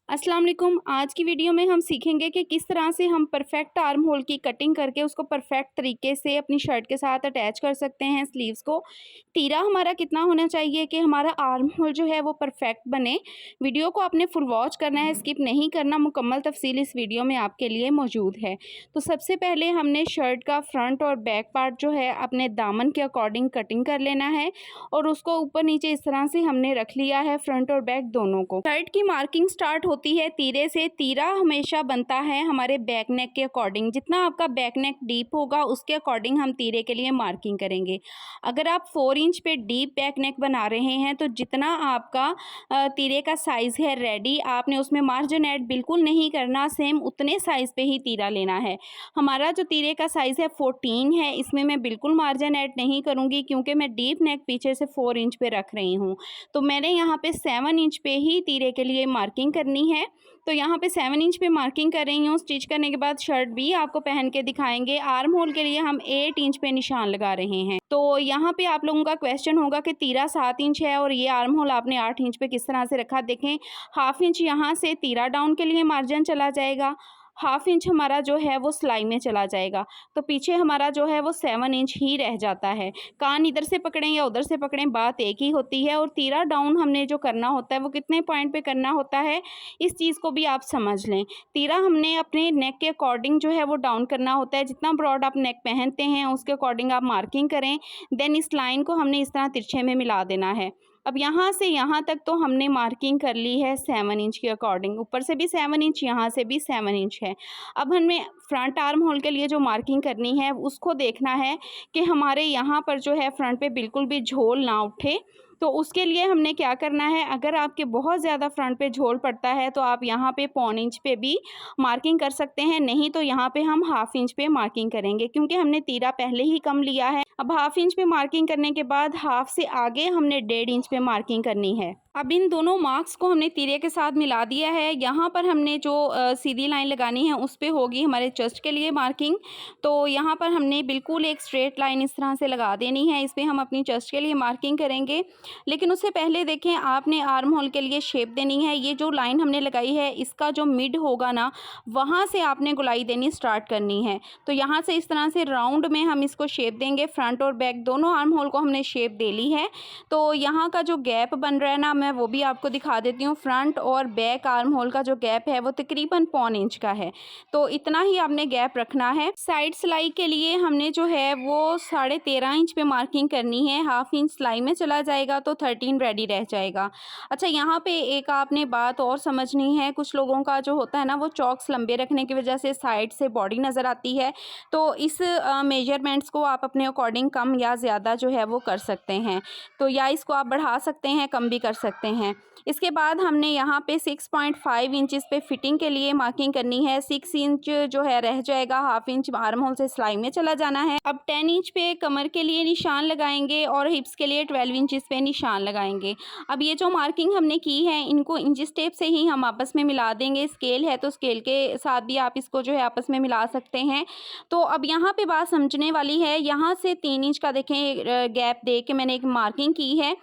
अस्सलाम वालेकुम। आज की वीडियो में हम सीखेंगे कि किस तरह से हम परफेक्ट आर्म होल की कटिंग करके उसको परफेक्ट तरीके से अपनी शर्ट के साथ अटैच कर सकते हैं स्लीव्स को। तीरा हमारा कितना होना चाहिए कि हमारा आर्म होल जो है वो परफेक्ट बने। वीडियो को आपने फुल वॉच करना है, स्किप नहीं करना। मुकम्मल तफसील इस वीडियो में आपके लिए मौजूद है। तो सबसे पहले हमने शर्ट का फ्रंट और बैक पार्ट जो है अपने दामन के अकॉर्डिंग कटिंग कर लेना है और उसको ऊपर नीचे इस तरह से हमने रख लिया है, फ्रंट और बैक दोनों को। शर्ट की मार्किंग स्टार्ट होती है तीरे से। तीरा हमेशा बनता है हमारे बैक नेक के अकॉर्डिंग। जितना आपका बैक नेक डीप होगा उसके अकॉर्डिंग हम तीरे के लिए मार्किंग करेंगे। अगर आप 4 इंच पे डीप बैक नेक बना रहे हैं तो जितना आपका तीरे का साइज़ है रेडी, आपने उसमें मार्जिन ऐड बिल्कुल नहीं करना। सेम उतने साइज़ पे ही तीरा लेना है। हमारा जो तीरे का साइज़ है 14 है, इसमें मैं बिल्कुल मार्जिन ऐड नहीं करूँगी क्योंकि मैं डीप नेक पीछे से 4 इंच पे रख रही हूँ। तो मैंने यहाँ पे 7 इंच पे ही तीरे के लिए मार्किंग करनी है। तो यहाँ पे 7 इंच पे मार्किंग कर रही हूँ। स्टिच करने के बाद शर्ट भी आपको पहन के दिखाएंगे। आर्म होल के लिए हम 8 इंच पे निशान लगा रहे हैं। तो यहाँ पे आप लोगों का क्वेश्चन होगा कि तीरा 7 इंच है और ये आर्म होल आपने 8 इंच पे किस तरह से रखा। देखें, हाफ इंच यहाँ से तीरा डाउन के लिए मार्जिन चला जाएगा, हाफ इंच हमारा जो है वो सिलाई में चला जाएगा। तो पीछे हमारा जो है वो 7 इंच ही रह जाता है। कान इधर से पकड़ें या उधर से पकड़ें, बात एक ही होती है। और तीरा डाउन हमने जो करना होता है वो कितने पॉइंट पे करना होता है, इस चीज़ को भी आप समझ लें। तीरा हमने अपने नेक के अकॉर्डिंग जो है वो डाउन करना होता है। जितना ब्रॉड आप नेक पहनते हैं उसके अकॉर्डिंग आप मार्किंग करें। देन इस लाइन को हमने इस तरह तिरछे में मिला देना है। अब यहाँ से यहाँ तक तो हमने मार्किंग कर ली है 7 इंच के अकॉर्डिंग। ऊपर से भी 7 इंच, यहाँ से भी 7 इंच है। अब हमें फ्रंट आर्म होल के लिए जो मार्किंग करनी है उसको देखना है कि हमारे यहाँ पर जो है फ्रंट पे बिल्कुल भी झोल ना उठे। तो उसके लिए हमने क्या करना है, अगर आपके बहुत ज़्यादा फ्रंट पे झोल पड़ता है तो आप यहाँ पे 1/4 इंच पे भी मार्किंग कर सकते हैं। नहीं तो यहाँ पे हम हाफ इंच पे मार्किंग करेंगे क्योंकि हमने तीरा पहले ही कम लिया है। अब हाफ इंच पे मार्किंग करने के बाद हाफ से आगे हमने 1.5 इंच पे मार्किंग करनी है। अब इन दोनों मार्क्स को हमने तीरे के साथ मिला दिया है। यहाँ पर हमने जो सीधी लाइन लगानी है उस पे होगी हमारे चेस्ट के लिए मार्किंग। तो यहाँ पर हमने बिल्कुल एक स्ट्रेट लाइन इस तरह से लगा देनी है। इस पे हम अपनी चेस्ट के लिए मार्किंग करेंगे। लेकिन उससे पहले देखें, आपने आर्म होल के लिए शेप देनी है। ये जो लाइन हमने लगाई है इसका जो मिड होगा ना, वहाँ से आपने गोलाई देनी स्टार्ट करनी है। तो यहाँ से इस तरह से राउंड में हम इसको शेप देंगे। फ्रंट और बैक दोनों आर्म होल को हमने शेप दे ली है। तो यहाँ का जो गैप बन रहा है ना, मैं वो भी आपको दिखा देती हूँ। फ्रंट और बैक आर्म होल का जो गैप है वो तकरीबन 1/4 इंच का है। तो इतना ही आपने गैप रखना है। साइड सिलाई के लिए हमने जो है वो 13.5 इंच पे मार्किंग करनी है। हाफ इंच सिलाई में चला जाएगा तो 13 रेडी रह जाएगा। अच्छा, यहाँ पे एक आपने बात और समझनी है। कुछ लोगों का जो होता है ना, वो चॉक्स लंबे रखने की वजह से साइड से बॉडी नज़र आती है। तो इस मेजरमेंट्स को आप अपने अकॉर्डिंग कम या ज़्यादा जो है वो कर सकते हैं। तो या इसको आप बढ़ा सकते हैं, कम भी कर सकते हैं। इसके बाद हमने यहाँ पे 6.5 इंचेस पे फिटिंग के लिए मार्किंग करनी है। 6 इंच जो है रह जाएगा, हाफ इंच आर्म होल से सिलाई में चला जाना है। अब 10 इंच पे कमर के लिए निशान लगाएंगे और हिप्स के लिए 12 इंचेस पे निशान लगाएंगे। अब ये जो मार्किंग हमने की है इनको इंच टेप से ही हम आपस में मिला देंगे। स्केल है तो स्केल के साथ भी आप इसको जो है आपस में मिला सकते हैं। तो अब यहाँ पे बात समझने वाली है। यहाँ से 3 इंच का देखें गैप दे के मैंने एक मार्किंग की है।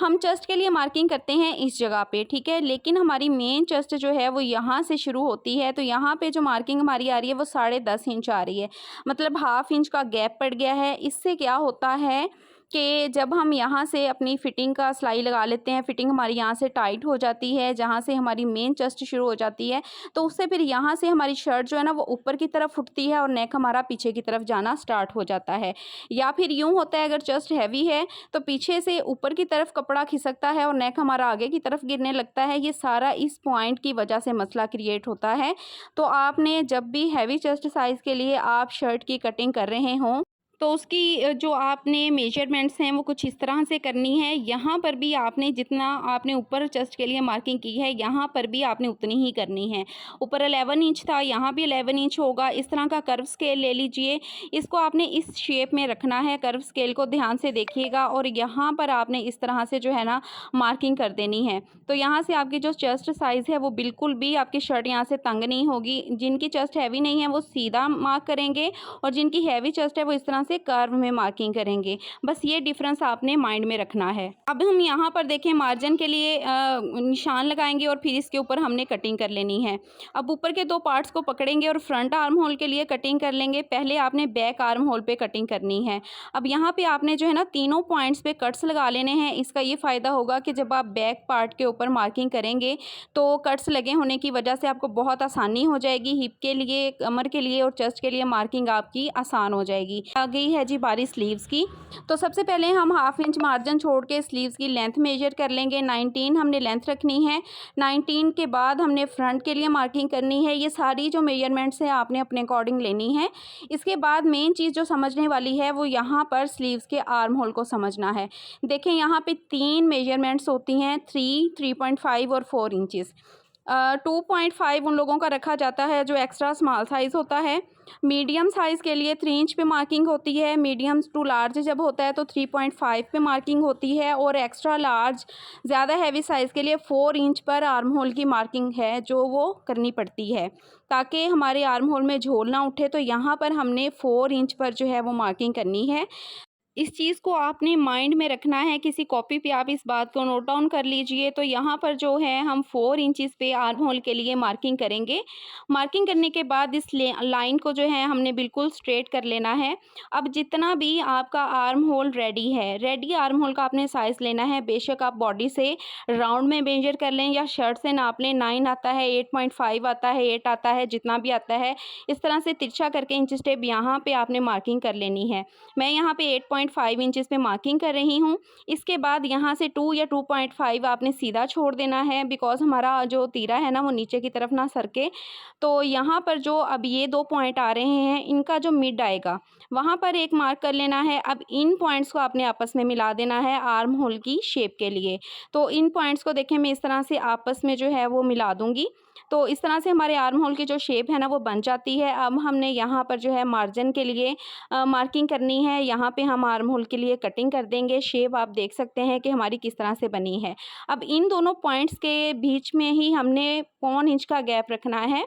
हम चेस्ट के लिए मार्किंग करते हैं इस जगह पे, ठीक है। लेकिन हमारी मेन चेस्ट जो है वो यहाँ से शुरू होती है। तो यहाँ पे जो मार्किंग हमारी आ रही है वो 10.5 इंच आ रही है, मतलब हाफ इंच का गैप पड़ गया है। इससे क्या होता है कि जब हम यहाँ से अपनी फिटिंग का सिलाई लगा लेते हैं, फिटिंग हमारी यहाँ से टाइट हो जाती है, जहाँ से हमारी मेन चेस्ट शुरू हो जाती है। तो उससे फिर यहाँ से हमारी शर्ट जो है ना वो ऊपर की तरफ उठती है और नेक हमारा पीछे की तरफ जाना स्टार्ट हो जाता है। या फिर यूँ होता है, अगर चेस्ट हैवी है तो पीछे से ऊपर की तरफ कपड़ा खिसकता है और नेक हमारा आगे की तरफ गिरने लगता है। ये सारा इस पॉइंट की वजह से मसला क्रिएट होता है। तो आपने जब भी हैवी चेस्ट साइज़ के लिए आप शर्ट की कटिंग कर रहे हों तो उसकी जो आपने मेजरमेंट्स हैं वो कुछ इस तरह से करनी है। यहाँ पर भी आपने जितना आपने ऊपर चेस्ट के लिए मार्किंग की है यहाँ पर भी आपने उतनी ही करनी है। ऊपर 11 इंच था, यहाँ भी 11 इंच होगा। इस तरह का कर्व स्केल ले लीजिए, इसको आपने इस शेप में रखना है। कर्व स्केल को ध्यान से देखिएगा और यहाँ पर आपने इस तरह से जो है ना मार्किंग कर देनी है। तो यहाँ से आपकी जो चेस्ट साइज़ है वो बिल्कुल भी आपकी शर्ट यहाँ से तंग नहीं होगी। जिनकी चेस्ट हैवी नहीं है वो सीधा मार्क करेंगे और जिनकी हैवी चेस्ट है वो इस तरह से कर्व में मार्किंग करेंगे। बस ये डिफरेंस आपने माइंड में रखना है। अब हम यहाँ पर देखें मार्जिन के लिए निशान लगाएंगे और फिर इसके ऊपर हमने कटिंग कर लेनी है। अब ऊपर के 2 पार्ट्स को पकड़ेंगे और फ्रंट आर्म होल के लिए कटिंग कर लेंगे। पहले आपने बैक आर्म होल पे कटिंग करनी है। अब यहाँ पे आपने जो है ना तीनों पॉइंट्स पे कट्स लगा लेने हैं। इसका ये फ़ायदा होगा कि जब आप बैक पार्ट के ऊपर मार्किंग करेंगे तो कट्स लगे होने की वजह से आपको बहुत आसानी हो जाएगी। हिप के लिए, कमर के लिए और चेस्ट के लिए मार्किंग आपकी आसान हो जाएगी। आ गई है जी बारी स्लीव्स की। तो सबसे पहले हम 1/2 इंच मार्जिन छोड़ के स्लीव्स की लेंथ मेजर कर लेंगे। 19 हमने लेंथ रखनी है। 19 के बाद हमने फ्रंट के लिए मार्किंग करनी है। ये सारी जो मेजरमेंट्स हैं आपने अपने अकॉर्डिंग लेनी है। इसके बाद मेन चीज़ जो समझने वाली है वो यहाँ पर स्लीव्स के आर्म होल को समझना है। देखें यहाँ पे 3 मेजरमेंट्स होती हैं, 3, 3.5 और 4 इंचेस। 2.5 उन लोगों का रखा जाता है जो एक्स्ट्रा स्मॉल साइज़ होता है। मीडियम साइज़ के लिए 3 इंच पे मार्किंग होती है। मीडियम टू लार्ज जब होता है तो 3.5 पे मार्किंग होती है। और एक्स्ट्रा लार्ज ज़्यादा हैवी साइज़ के लिए 4 इंच पर आर्म होल की मार्किंग है जो वो करनी पड़ती है, ताकि हमारे आर्म होल में झोल ना उठे। तो यहाँ पर हमने 4 इंच पर जो है वो मार्किंग करनी है। इस चीज़ को आपने माइंड में रखना है। किसी कॉपी पे आप इस बात को नोट डाउन कर लीजिए। तो यहाँ पर जो है हम 4 इंचेस पे आर्म होल के लिए मार्किंग करेंगे। मार्किंग करने के बाद इस लाइन को जो है हमने बिल्कुल स्ट्रेट कर लेना है। अब जितना भी आपका arm hole ready arm hole का आपने साइज़ लेना है। बेशक आप बॉडी से राउंड में मेजर कर लें या शर्ट से नाप लें। 9 आता है, 8.5 आता है, 8 आता है, जितना भी आता है इस तरह से तिरछा करके इंच टेप यहाँ पे आपने मार्किंग कर लेनी है। मैं यहाँ पे 8.5 इंचेस पे मार्किंग कर रही हूँ। इसके बाद यहाँ से 2 या 2.5 आपने सीधा छोड़ देना है, बिकॉज हमारा जो तीरा है ना वो नीचे की तरफ ना सरके। तो यहाँ पर जो अब ये 2 पॉइंट आ रहे हैं इनका जो मिड आएगा वहाँ पर एक मार्क कर लेना है। अब इन पॉइंट्स को आपने आपस में मिला देना है आर्म होल की शेप के लिए। तो इन पॉइंट्स को देखें मैं इस तरह से आपस में जो है वो मिला दूंगी। तो इस तरह से हमारे आर्म होल की जो शेप है ना वो बन जाती है। अब हमने यहाँ पर जो है मार्जिन के लिए मार्किंग करनी है। यहाँ पे हम आर्म होल के लिए कटिंग कर देंगे। शेप आप देख सकते हैं कि हमारी किस तरह से बनी है। अब इन दोनों पॉइंट्स के बीच में ही हमने 1.25 इंच का गैप रखना है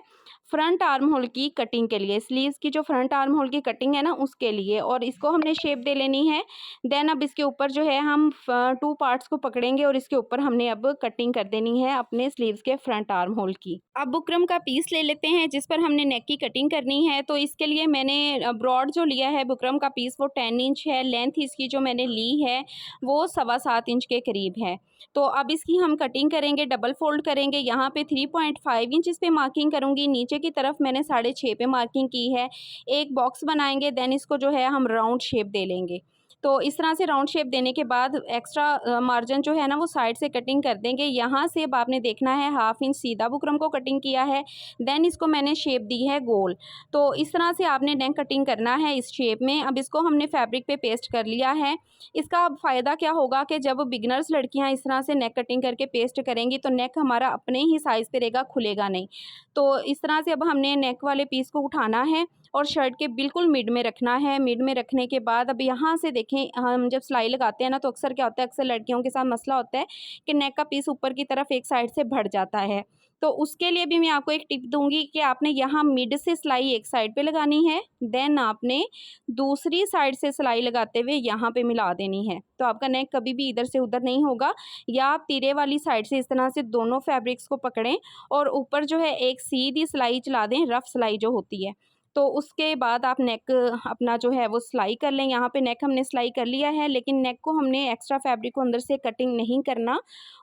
फ्रंट आर्म होल की कटिंग के लिए। स्लीव्स की जो फ्रंट आर्म होल की कटिंग है ना उसके लिए, और इसको हमने शेप दे लेनी है। देन अब इसके ऊपर जो है हम 2 पार्ट्स को पकड़ेंगे और इसके ऊपर हमने अब कटिंग कर देनी है अपने स्लीव्स के फ्रंट आर्म होल की। अब बुकरम का पीस ले लेते हैं जिस पर हमने नेक की कटिंग करनी है। तो इसके लिए मैंने ब्रॉड जो लिया है बुकरम का पीस वो 10 इंच है। लेंथ इसकी जो मैंने ली है वो 7.25 इंच के करीब है। तो अब इसकी हम कटिंग करेंगे, डबल फोल्ड करेंगे। यहाँ पे 3.5 इंच पे मार्किंग करूँगी। नीचे की तरफ मैंने 6.5 पे मार्किंग की है। एक बॉक्स बनाएंगे, देन इसको जो है हम राउंड शेप दे लेंगे। तो इस तरह से राउंड शेप देने के बाद एक्स्ट्रा मार्जिन जो है ना वो साइड से कटिंग कर देंगे। यहाँ से अब आपने देखना है 1/2 इंच सीधा बुकरम को कटिंग किया है। देन इसको मैंने शेप दी है गोल। तो इस तरह से आपने नेक कटिंग करना है इस शेप में। अब इसको हमने फैब्रिक पे पेस्ट कर लिया है। इसका अब फ़ायदा क्या होगा कि जब बिगनर्स लड़कियाँ इस तरह से नेक कटिंग करके पेस्ट करेंगी तो नेक हमारा अपने ही साइज़ पे रहेगा, खुलेगा नहीं। तो इस तरह से अब हमने नेक वाले पीस को उठाना है और शर्ट के बिल्कुल मिड में रखना है। मिड में रखने के बाद अब यहाँ से देखें, हम जब सिलाई लगाते हैं ना तो अक्सर क्या होता है, अक्सर लड़कियों के साथ मसला होता है कि नेक का पीस ऊपर की तरफ एक साइड से बढ़ जाता है। तो उसके लिए भी मैं आपको एक टिप दूंगी कि आपने यहाँ मिड से सिलाई एक साइड पे लगानी है, देन आपने दूसरी साइड से सिलाई लगाते हुए यहाँ पे मिला देनी है। तो आपका नेक कभी भी इधर से उधर नहीं होगा। या आप तीरे वाली साइड से इस तरह से दोनों फैब्रिक्स को पकड़ें और ऊपर जो है एक सीधी सिलाई चला दें, रफ सिलाई जो होती है। तो उसके बाद आप नेक अपना जो है वो सिलाई कर लें। यहाँ पे नेक हमने सिलाई कर लिया है, लेकिन नेक को हमने एक्स्ट्रा फैब्रिक को अंदर से कटिंग नहीं करना।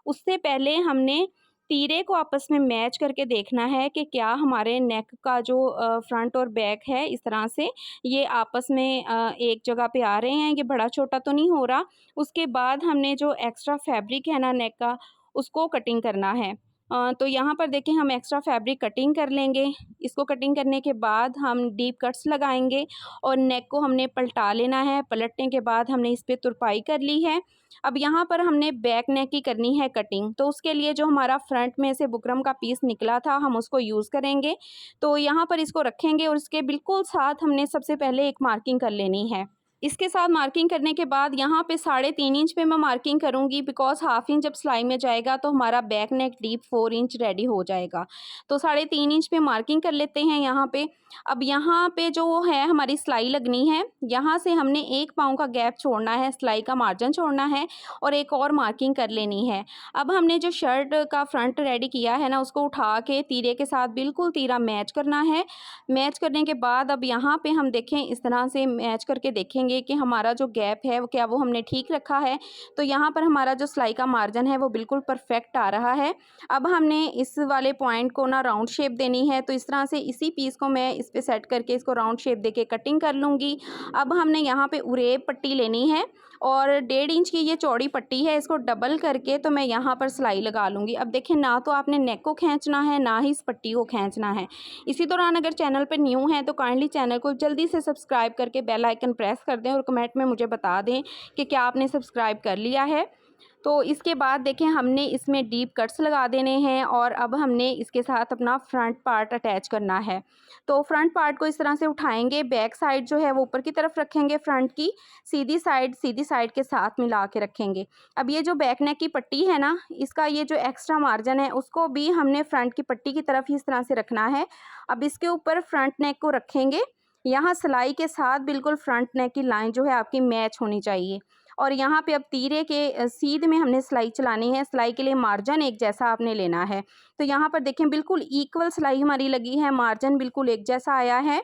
उससे पहले हमने तीरे को आपस में मैच करके देखना है कि क्या हमारे नेक का जो फ्रंट और बैक है इस तरह से ये आपस में एक जगह पे आ रहे हैं, ये बड़ा छोटा तो नहीं हो रहा। उसके बाद हमने जो एक्स्ट्रा फैब्रिक है ना नेक का, उसको कटिंग करना है। तो यहाँ पर देखें हम एक्स्ट्रा फैब्रिक कटिंग कर लेंगे। इसको कटिंग करने के बाद हम डीप कट्स लगाएंगे और नेक को हमने पलटा लेना है। पलटने के बाद हमने इस पर तुरपाई कर ली है। अब यहाँ पर हमने बैक नेक की करनी है कटिंग। तो उसके लिए जो हमारा फ्रंट में से बुकरम का पीस निकला था हम उसको यूज़ करेंगे। तो यहाँ पर इसको रखेंगे और इसके बिल्कुल साथ हमने सबसे पहले एक मार्किंग कर लेनी है। इसके साथ मार्किंग करने के बाद यहाँ पे 3.5 इंच पे मैं मार्किंग करूँगी, बिकॉज़ हाफ इंच जब सिलाई में जाएगा तो हमारा back neck deep 4 inch ready हो जाएगा। तो 3.5 इंच पे मार्किंग कर लेते हैं यहाँ पे। अब यहाँ पे जो है हमारी सिलाई लगनी है, यहाँ से हमने 1 पाँव का गैप छोड़ना है, सिलाई का मार्जिन छोड़ना है और एक और मार्किंग कर लेनी है। अब हमने जो शर्ट का फ्रंट रेडी किया है ना, उसको उठा के तीरे के साथ बिल्कुल तीरा मैच करना है। मैच करने के बाद अब यहाँ पे हम देखें, इस तरह से मैच करके देखेंगे कि हमारा जो गैप है वो क्या वो हमने ठीक रखा है। तो यहाँ पर हमारा जो सिलाई का मार्जिन है वो बिल्कुल परफेक्ट आ रहा है। अब हमने इस वाले पॉइंट को ना राउंड शेप देनी है, तो इस तरह से इसी पीस को मैं इस पे सेट करके इसको राउंड शेप देके कटिंग कर लूँगी। अब हमने यहाँ पे उरेब पट्टी लेनी है और 1.5 इंच की ये चौड़ी पट्टी है, इसको डबल करके तो मैं यहाँ पर सिलाई लगा लूँगी। अब देखिए, ना तो आपने नेक को खींचना है, ना ही इस पट्टी को खींचना है। इसी दौरान अगर चैनल पर न्यू हैं तो काइंडली चैनल को जल्दी से सब्सक्राइब करके बेल आइकन प्रेस कर दें और कमेंट में मुझे बता दें कि क्या आपने सब्सक्राइब कर लिया है। तो इसके बाद देखें, हमने इसमें डीप कट्स लगा देने हैं और अब हमने इसके साथ अपना फ्रंट पार्ट अटैच करना है। तो फ्रंट पार्ट को इस तरह से उठाएंगे, बैक साइड जो है वो ऊपर की तरफ रखेंगे, फ्रंट की सीधी साइड के साथ मिला के रखेंगे। अब ये जो बैक नेक की पट्टी है ना, इसका ये जो एक्स्ट्रा मार्जिन है उसको भी हमने फ्रंट की पट्टी की तरफ ही इस तरह से रखना है। अब इसके ऊपर फ्रंट नेक को रखेंगे, यहाँ सिलाई के साथ बिल्कुल फ्रंट नेक की लाइन जो है आपकी मैच होनी चाहिए। और यहाँ पे अब तीरे के सीध में हमने सिलाई चलानी है। सिलाई के लिए मार्जिन एक जैसा आपने लेना है। तो यहाँ पर देखें, बिल्कुल इक्वल सिलाई हमारी लगी है, मार्जिन बिल्कुल एक जैसा आया है।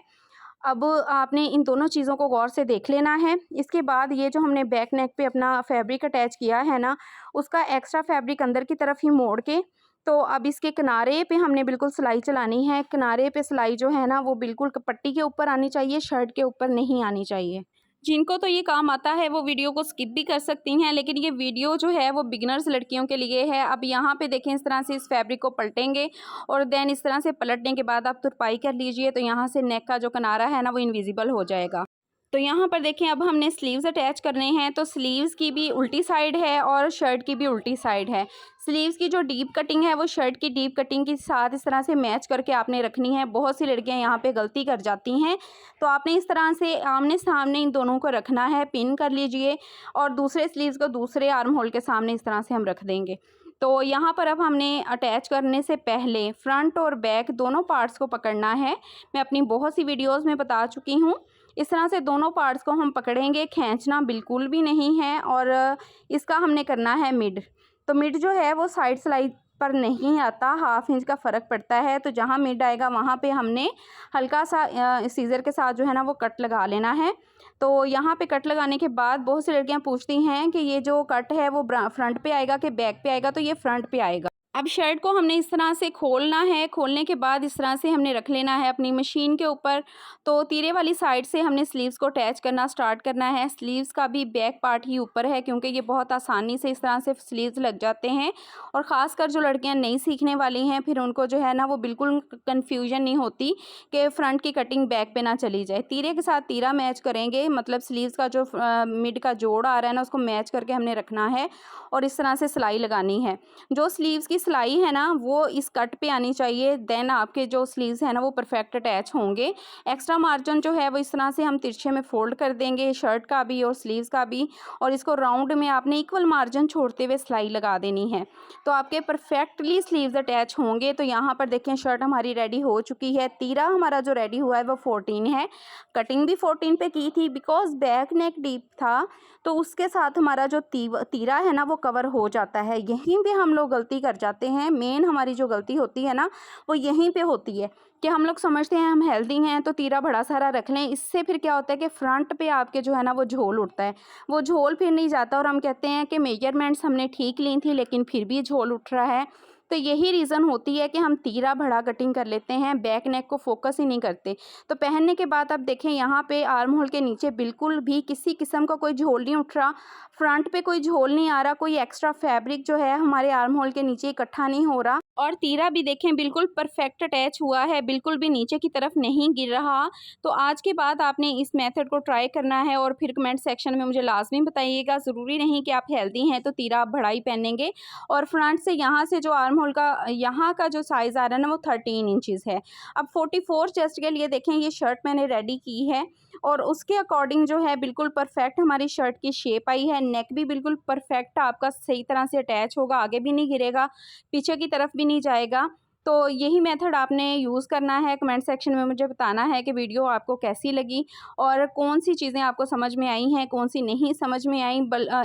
अब आपने इन दोनों चीज़ों को गौर से देख लेना है। इसके बाद ये जो हमने बैक नेक पे अपना फैब्रिक अटैच किया है ना, उसका एक्स्ट्रा फैब्रिक अंदर की तरफ ही मोड़ के, तो अब इसके किनारे पे हमने बिल्कुल सिलाई चलानी है। किनारे पे सिलाई जो है ना वो बिल्कुल पट्टी के ऊपर आनी चाहिए, शर्ट के ऊपर नहीं आनी चाहिए। जिनको तो ये काम आता है वो वीडियो को स्किप भी कर सकती हैं, लेकिन ये वीडियो जो है वो बिगिनर्स लड़कियों के लिए है। अब यहाँ पे देखें, इस तरह से इस फैब्रिक को पलटेंगे और देन इस तरह से पलटने के बाद आप तुरपाई कर लीजिए, तो यहाँ से नेक का जो किनारा है ना वो इनविजिबल हो जाएगा। तो यहाँ पर देखें, अब हमने स्लीव्स अटैच करने हैं। तो स्लीव्स की भी उल्टी साइड है और शर्ट की भी उल्टी साइड है। स्लीव्स की जो डीप कटिंग है वो शर्ट की डीप कटिंग के साथ इस तरह से मैच करके आपने रखनी है। बहुत सी लड़कियाँ यहाँ पे गलती कर जाती हैं, तो आपने इस तरह से आमने सामने इन दोनों को रखना है। पिन कर लीजिए और दूसरे स्लीव्स को दूसरे आर्म होल के सामने इस तरह से हम रख देंगे। तो यहाँ पर अब हमने अटैच करने से पहले फ्रंट और बैक दोनों पार्ट्स को पकड़ना है। मैं अपनी बहुत सी वीडियोज़ में बता चुकी हूँ। इस तरह से दोनों पार्ट्स को हम पकड़ेंगे, खींचना बिल्कुल भी नहीं है। और इसका हमने करना है मिड। तो मिड जो है वो साइड सिलाई पर नहीं आता, हाफ इंच का फ़र्क पड़ता है। तो जहाँ मिड आएगा वहाँ पे हमने हल्का सा सीज़र के साथ जो है ना वो कट लगा लेना है। तो यहाँ पे कट लगाने के बाद बहुत सी लड़कियाँ पूछती हैं कि ये जो कट है वो फ्रंट पे आएगा कि बैक पे आएगा, तो ये फ्रंट पे आएगा। अब शर्ट को हमने इस तरह से खोलना है। खोलने के बाद इस तरह से हमने रख लेना है अपनी मशीन के ऊपर। तो तीरे वाली साइड से हमने स्लीव्स को अटैच करना स्टार्ट करना है। स्लीव्स का भी बैक पार्ट ही ऊपर है, क्योंकि ये बहुत आसानी से इस तरह से स्लीव्स लग जाते हैं। और ख़ासकर जो लड़कियां नहीं सीखने वाली हैं, फिर उनको जो है ना वो बिल्कुल कन्फ्यूजन नहीं होती कि फ्रंट की कटिंग बैक पे ना चली जाए। तीरे के साथ तीरा मैच करेंगे, मतलब स्लीव्स का जो मिड का जोड़ आ रहा है ना उसको मैच करके हमने रखना है और इस तरह से सिलाई लगानी है। जो स्लीव्स की सिलाई है ना वो इस कट पे आनी चाहिए, देन आपके जो स्लीव्स है ना वो परफेक्ट अटैच होंगे। एक्स्ट्रा मार्जिन जो है वो इस तरह से हम तिरछे में फोल्ड कर देंगे, शर्ट का भी और स्लीव्स का भी, और इसको राउंड में आपने इक्वल मार्जिन छोड़ते हुए सिलाई लगा देनी है। तो आपके परफेक्टली स्लीव्स अटैच होंगे। तो यहाँ पर देखें, शर्ट हमारी रेडी हो चुकी है। तीरा हमारा जो रेडी हुआ है वो 14 है। कटिंग भी 14 पे की थी, बिकॉज बैक नेक डीप था तो उसके साथ हमारा जो तीरा है ना वो कवर हो जाता है। यहीं पे हम लोग गलती कर जाते हैं। मेन हमारी जो गलती होती है ना वो यहीं पे होती है कि हम लोग समझते हैं हम हेल्दी हैं तो तीरा बड़ा सारा रख लें। इससे फिर क्या होता है कि फ्रंट पे आपके जो है ना वो झोल उठता है, वो झोल फिर नहीं जाता और हम कहते हैं कि मेजरमेंट्स हमने ठीक ली थी लेकिन फिर भी झोल उठ रहा है। तो यही रीज़न होती है कि हम तीरा बड़ा कटिंग कर लेते हैं, बैक नेक को फोकस ही नहीं करते। तो पहनने के बाद आप देखें, यहाँ पे आर्म होल के नीचे बिल्कुल भी किसी किस्म का कोई झोल नहीं उठ रहा, फ्रंट पे कोई झोल नहीं आ रहा, कोई एक्स्ट्रा फैब्रिक जो है हमारे आर्म होल के नीचे इकट्ठा नहीं हो रहा। और तीरा भी देखें बिल्कुल परफेक्ट अटैच हुआ है, बिल्कुल भी नीचे की तरफ नहीं गिर रहा। तो आज के बाद आपने इस मेथड को ट्राई करना है और फिर कमेंट सेक्शन में मुझे लाजमी बताइएगा। ज़रूरी नहीं कि आप हेल्दी हैं तो तीरा आप बड़ा ही पहनेंगे। और फ्रंट से यहाँ से जो आर्म होल का यहाँ का जो साइज़ आ रहा है ना वो 13 इंचज़ है। अब 44 चेस्ट के लिए देखें, ये शर्ट मैंने रेडी की है और उसके अकॉर्डिंग जो है बिल्कुल परफेक्ट हमारी शर्ट की शेप आई है। नेक भी बिल्कुल परफेक्ट आपका सही तरह से अटैच होगा, आगे भी नहीं गिरेगा, पीछे की तरफ भी नहीं जाएगा। तो यही मेथड आपने यूज़ करना है। कमेंट सेक्शन में मुझे बताना है कि वीडियो आपको कैसी लगी और कौन-सी चीज़ें आपको समझ में आई हैं, कौन-सी नहीं समझ में आई।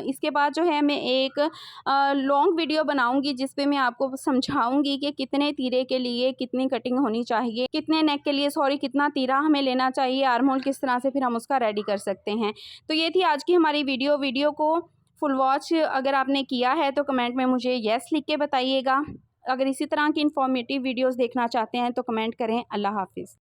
इसके बाद जो है मैं एक लॉन्ग वीडियो बनाऊँगी जिस पे मैं आपको समझाऊँगी कि कितने तीरे के लिए कितनी कटिंग होनी चाहिए, कितने नेक के लिए कितना तीरा हमें लेना चाहिए, आर्म होल किस तरह से फिर हम उसका रेडी कर सकते हैं। तो ये थी आज की हमारी वीडियो को फुल वॉच अगर आपने किया है तो कमेंट में मुझे येस लिख के बताइएगा। अगर इसी तरह की इन्फॉर्मेटिव वीडियोज़ देखना चाहते हैं तो कमेंट करें। अल्लाह हाफ़िज़।